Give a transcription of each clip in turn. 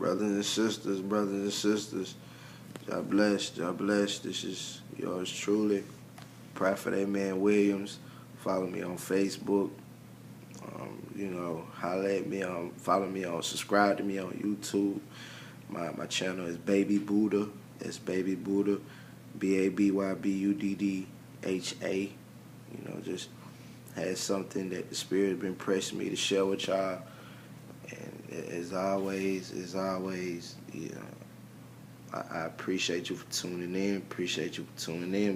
brothers and sisters, God bless, God bless. This is yours truly, Prophet Amen Williams. Follow me on Facebook. Holler at me on, follow me on, subscribe to me on YouTube. My channel is Baby Buddha. It's Baby Buddha, BABYBUDDHA. Just had something that the Spirit has been pressing me to share with y'all. And as always, I appreciate you for tuning in.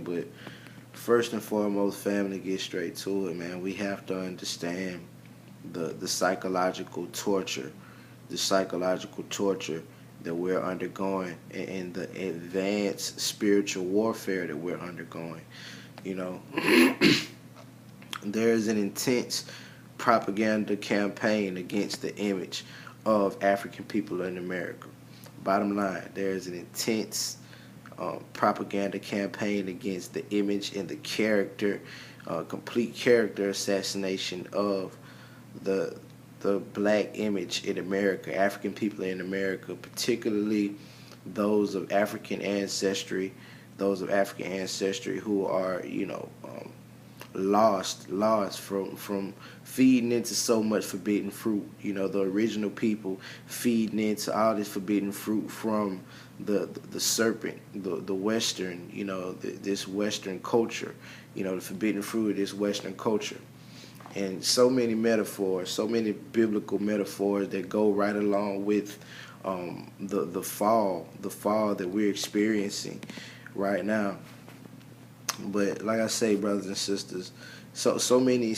But first and foremost, family, get straight to it, man. We have to understand the psychological torture, that we're undergoing, and the advanced spiritual warfare that we're undergoing. There's an intense propaganda campaign against the image of African people in America. Bottom line, there's an intense propaganda campaign against the image and the character, complete character assassination of the black image in America, African people in America, particularly those of African ancestry, who are, lost from feeding into so much forbidden fruit. The original people feeding into all this forbidden fruit from the serpent, the Western, this Western culture, the forbidden fruit of this Western culture. And so many metaphors, so many biblical metaphors that go right along with the fall that we're experiencing right now. But like I say, brothers and sisters, so many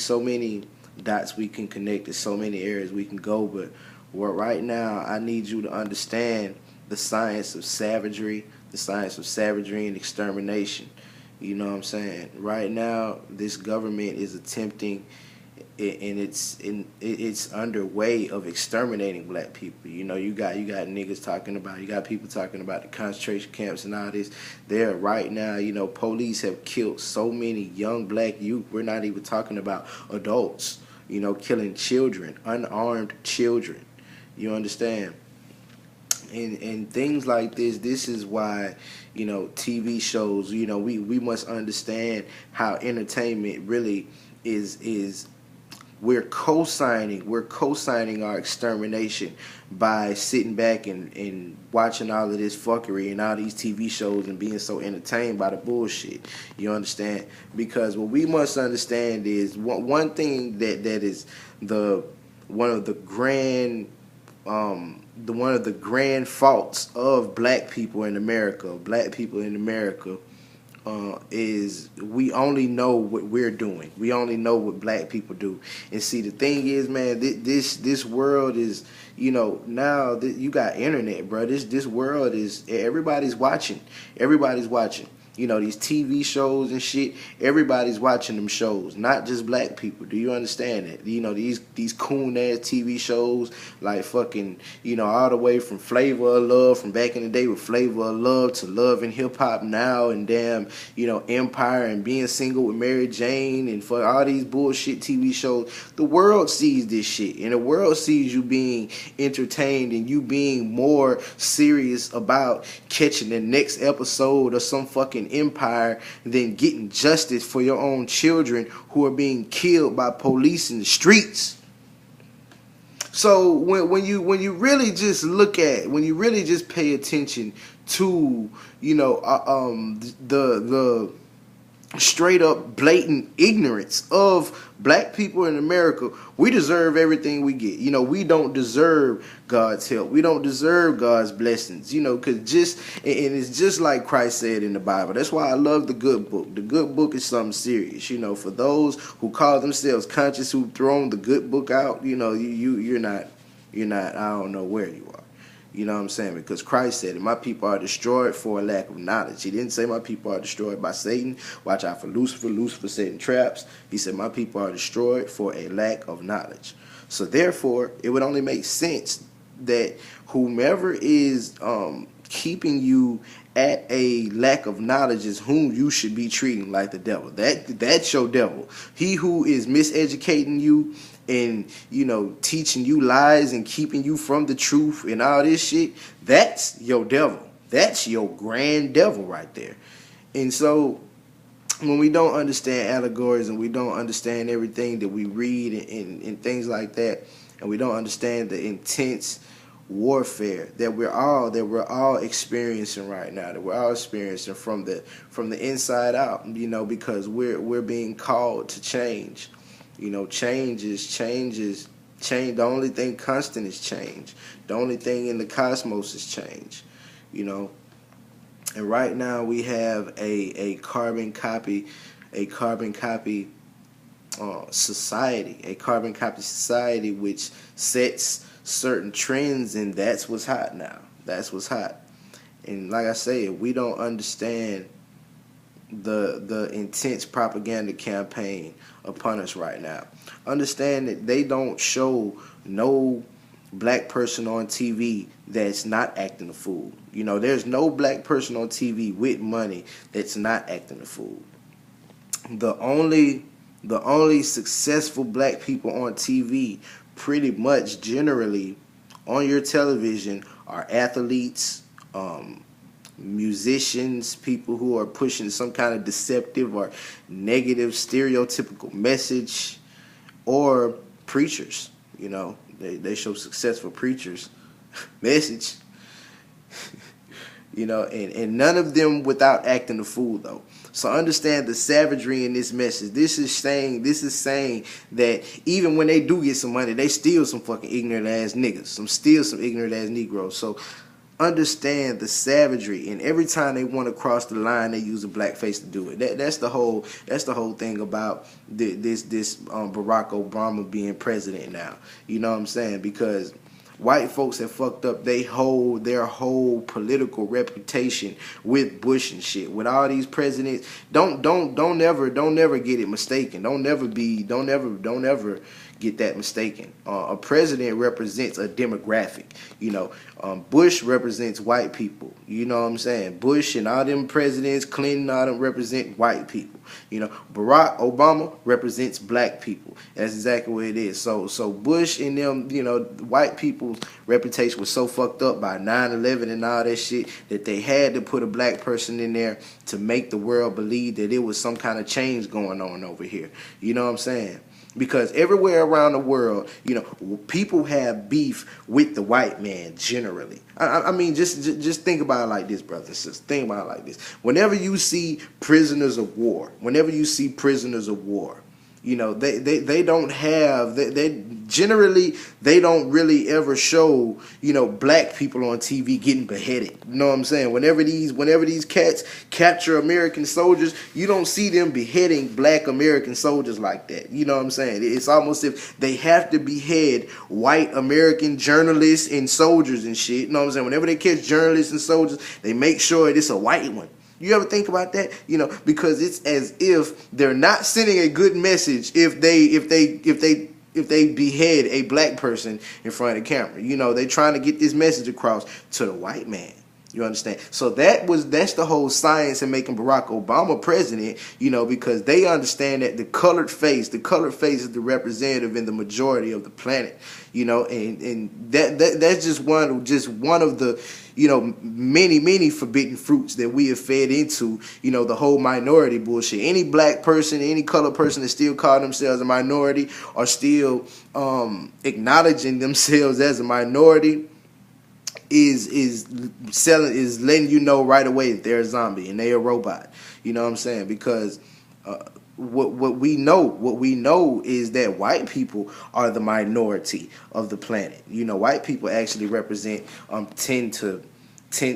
dots we can connect. There's so many areas we can go. But right now, I need you to understand the science of savagery and extermination. You know what I'm saying? Right now, this government is attempting, and it's underway of exterminating black people. You got niggas talking about, you got people talking about the concentration camps and all this. There right now, police have killed so many young black youth. We're not even talking about adults, killing children, unarmed children. You understand? And things like this is why, TV shows, we must understand how entertainment really is we're co-signing our extermination by sitting back and watching all of this fuckery and all these TV shows and being so entertained by the bullshit. You understand? Because what we must understand is one thing that is one of the grand faults of black people in America. Is we only know what we're doing. We only know what black people do. And see, the thing is, man, this world is, now that you got internet, bro. This world is, everybody's watching. These TV shows and shit. Everybody's watching them shows, not just black people. Do you understand that? These coon ass TV shows like fucking, all the way from Flavor of Love from back in the day with Flavor of Love to Love and Hip Hop now and damn, Empire and Being Single with Mary Jane and for all these bullshit TV shows. The world sees this shit, and the world sees you being entertained and you being more serious about catching the next episode of some fucking empire than getting justice for your own children who are being killed by police in the streets. So when you really just pay attention to the straight up blatant ignorance of black people in America, we deserve everything we get. We don't deserve God's help. We don't deserve God's blessings, because it's just like Christ said in the Bible. That's why I love the good book. The good book is something serious, for those who call themselves conscious, who thrown the good book out, you're not, I don't know where you are. You know what I'm saying? Because Christ said it. My people are destroyed for a lack of knowledge. He didn't say my people are destroyed by Satan. Watch out for Lucifer. Lucifer setting traps. He said my people are destroyed for a lack of knowledge. So therefore, it would only make sense that whomever is keeping you at a lack of knowledge is whom you should be treating like the devil. That's your devil. He who is miseducating you and, you know, teaching you lies and keeping you from the truth and all this shit, that's your devil. That's your grand devil right there. And so when we don't understand allegories and we don't understand everything that we read and things like that, and we don't understand the intense warfare that we're all experiencing right now, that we're all experiencing from the inside out, you know, because we're being called to change. You know, change. The only thing constant is change. The only thing in the cosmos is change. You know, and right now we have a carbon copy society which sets certain trends, and that's what's hot now. That's what's hot. And like I say, we don't understand the intense propaganda campaign upon us right now. Understand that they don't show no black person on TV that's not acting a fool. You know, there's no black person on TV with money that's not acting a fool. The only successful black people on TV, pretty much generally on your television, are athletes, musicians, people who are pushing some kind of deceptive or negative stereotypical message, or preachers. You know, they show successful preachers message. You know, and none of them without acting a fool though. So understand the savagery in this message. This is saying that even when they do get some money, they steal some fucking ignorant ass niggas. Some ignorant ass Negroes. So understand the savagery, and every time they want to cross the line, they use a black face to do it. That's the whole thing about this Barack Obama being president now. You know what I'm saying? Because white folks have fucked up their whole political reputation with Bush and shit. With all these presidents, don't ever get it mistaken. Don't ever get that mistaken. A president represents a demographic. You know, Bush represents white people. You know what I'm saying? Bush and all them presidents, Clinton, all them represent white people. You know, Barack Obama represents black people. That's exactly what it is. So Bush and them, you know, white people's reputation was so fucked up by 9/11 and all that shit that they had to put a black person in there to make the world believe that it was some kind of change going on over here. You know what I'm saying? Because everywhere around the world, you know, people have beef with the white man generally. I mean, just think about it like this, brothers and sisters. Think about it like this. Whenever you see prisoners of war, you know, they don't have, they generally, they don't really ever show, you know, black people on TV getting beheaded. You know what I'm saying? Whenever these cats capture American soldiers, you don't see them beheading black American soldiers like that. You know what I'm saying? It's almost if they have to behead white American journalists and soldiers and shit. You know what I'm saying? Whenever they catch journalists and soldiers, they make sure it's a white one. You ever think about that? You know, because it's as if they're not sending a good message if they behead a black person in front of the camera. You know, they trying to get this message across to the white man. You understand? So that's the whole science in making Barack Obama president, you know, because they understand that the colored face is the representative in the majority of the planet, you know, and that's just one of the, you know, many forbidden fruits that we have fed into, you know, the whole minority bullshit. Any black person, any colored person that still call themselves a minority or still acknowledging themselves as a minority is letting you know right away that they're a zombie and they're a robot. You know what I'm saying? Because what we know is that white people are the minority of the planet. You know, white people actually represent 10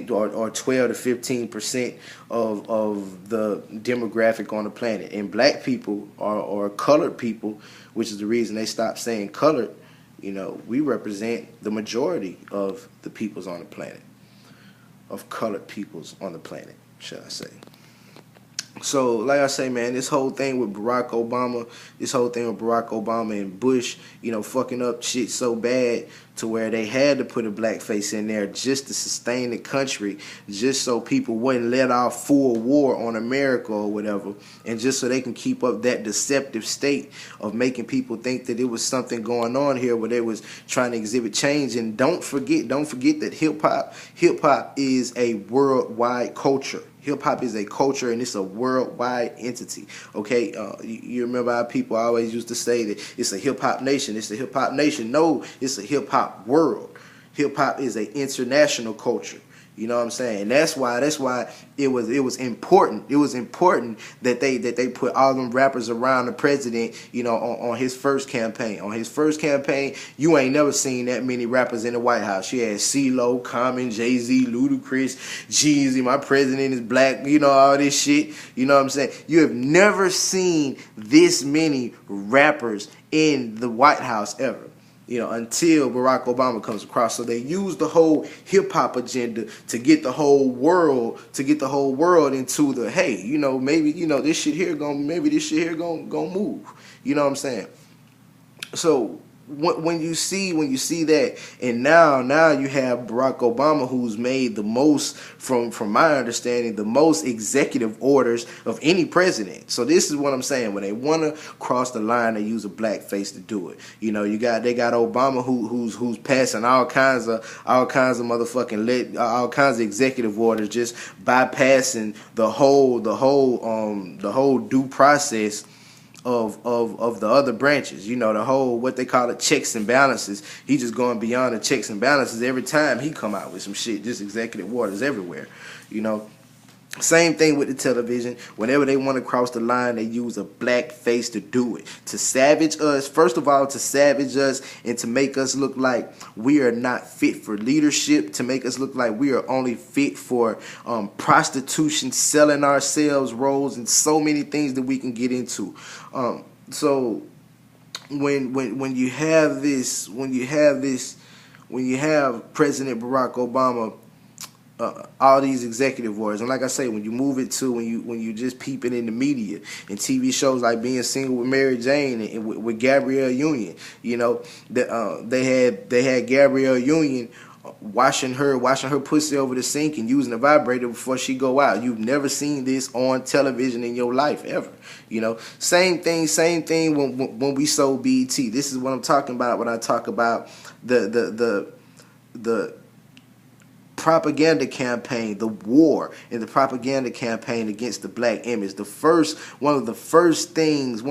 or 12 to 15% of the demographic on the planet, and black people or colored people, which is the reason they stopped saying colored. You know, we represent the majority of the peoples on the planet, of colored peoples on the planet, shall I say. So, like I say, man, this whole thing with Barack Obama and Bush, fucking up shit so bad to where they had to put a blackface in there just to sustain the country, just so people wouldn't let off full war on America or whatever, and just so they can keep up that deceptive state of making people think that it was something going on here where they was trying to exhibit change. And don't forget that hip hop is a worldwide culture. Hip hop is a culture and it's a worldwide entity. Okay, you remember how people always used to say that it's a hip hop nation. It's a hip hop nation. No, it's a hip hop world. Hip hop is an international culture. You know what I'm saying? That's why it was important. It was important that they put all them rappers around the president, on his first campaign. On his first campaign, you ain't never seen that many rappers in the White House. You had CeeLo, Common, Jay-Z, Ludacris, Jeezy, my president is black, all this shit. You know what I'm saying? You have never seen this many rappers in the White House ever. Until Barack Obama comes across. So they use the whole hip hop agenda to get the whole world into the, hey, maybe this shit here gonna move. You know what I'm saying? So when you see that, and now you have Barack Obama, who's made the most, from my understanding, the most executive orders of any president. So this is what I'm saying. When they want to cross the line, they use a black face to do it. They got Obama who's passing all kinds of motherfucking all kinds of executive orders, just bypassing the whole due process of the other branches, the whole, what they call it, checks and balances. He just going beyond the checks and balances every time he come out with some shit. Just executive orders everywhere. Same thing with the television. Whenever they want to cross the line, they use a black face to do it. To savage us, first of all, to savage us and to make us look like we are not fit for leadership, to make us look like we are only fit for prostitution, selling ourselves roles, and so many things that we can get into. So when you have President Barack Obama, all these executive orders, and like I say, when you move it to when you just peep it in the media and TV shows like Being Single with Mary Jane and with Gabrielle Union, they had Gabrielle Union washing her pussy over the sink and using a vibrator before she go out. You've never seen this on television in your life ever. Same thing when we sold BET. This is what I'm talking about when I talk about the propaganda campaign, the war in the propaganda campaign against the black image. One of the first things